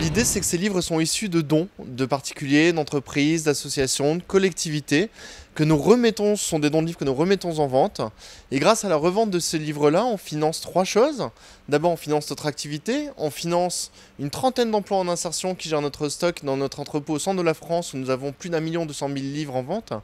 L'idée, c'est que ces livres sont issus de dons de particuliers, d'entreprises, d'associations, de collectivités, que nous remettons, ce sont des dons de livres que nous remettons en vente. Et grâce à la revente de ces livres-là, on finance trois choses. D'abord, on finance notre activité, on finance une trentaine d'emplois en insertion qui gèrent notre stock dans notre entrepôt au centre de la France, où nous avons plus d'1 200 000 livres en vente.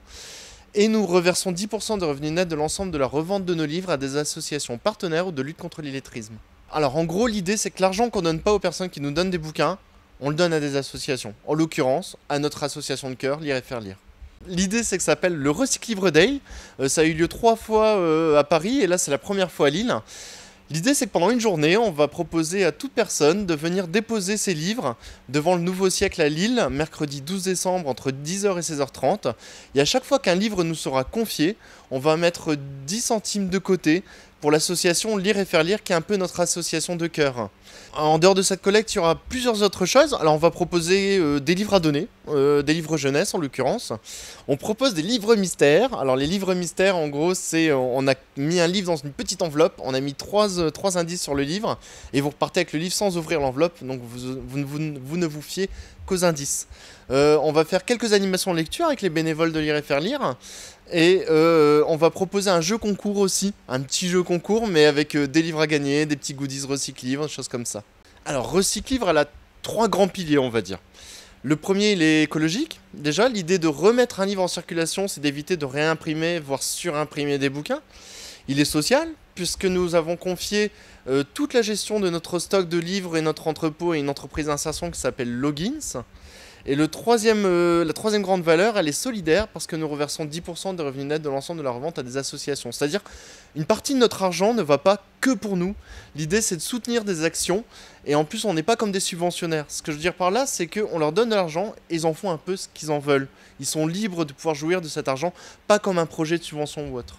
Et nous reversons 10% des revenus nets de l'ensemble de la revente de nos livres à des associations partenaires ou de lutte contre l'illettrisme. Alors en gros, l'idée c'est que l'argent qu'on donne pas aux personnes qui nous donnent des bouquins, on le donne à des associations. En l'occurrence, à notre association de cœur, Lire et Faire Lire. L'idée c'est que ça s'appelle le Recyclivre Day. Ça a eu lieu 3 fois à Paris et là c'est la première fois à Lille. L'idée c'est que pendant une journée, on va proposer à toute personne de venir déposer ses livres devant le Nouveau Siècle à Lille, mercredi 12 décembre entre 10h et 16h30. Et à chaque fois qu'un livre nous sera confié, on va mettre 10 centimes de côté pour l'association Lire et Faire Lire, qui est un peu notre association de cœur. En dehors de cette collecte, il y aura plusieurs autres choses. Alors on va proposer des livres à donner, des livres jeunesse en l'occurrence. On propose des livres mystères. Alors les livres mystères, en gros, c'est on a mis un livre dans une petite enveloppe, on a mis trois indices sur le livre, et vous repartez avec le livre sans ouvrir l'enveloppe, donc vous ne vous fiez qu'aux indices. On va faire quelques animations de lecture avec les bénévoles de Lire et Faire Lire. Et on va proposer un jeu concours aussi, un petit jeu concours, mais avec des livres à gagner, des petits goodies Recyclivre, des choses comme ça. Alors Recyclivre, elle a 3 grands piliers, on va dire. Le premier, il est écologique. Déjà, l'idée de remettre un livre en circulation, c'est d'éviter de réimprimer, voire surimprimer des bouquins. Il est social, puisque nous avons confié toute la gestion de notre stock de livres et notre entrepôt à une entreprise d'insertion qui s'appelle Logins. Et la troisième grande valeur, elle est solidaire parce que nous reversons 10% des revenus nets de l'ensemble de la revente à des associations. C'est-à-dire, une partie de notre argent ne va pas que pour nous. L'idée, c'est de soutenir des actions. Et en plus, on n'est pas comme des subventionnaires. Ce que je veux dire par là, c'est qu'on leur donne de l'argent et ils en font un peu ce qu'ils en veulent. Ils sont libres de pouvoir jouir de cet argent, pas comme un projet de subvention ou autre.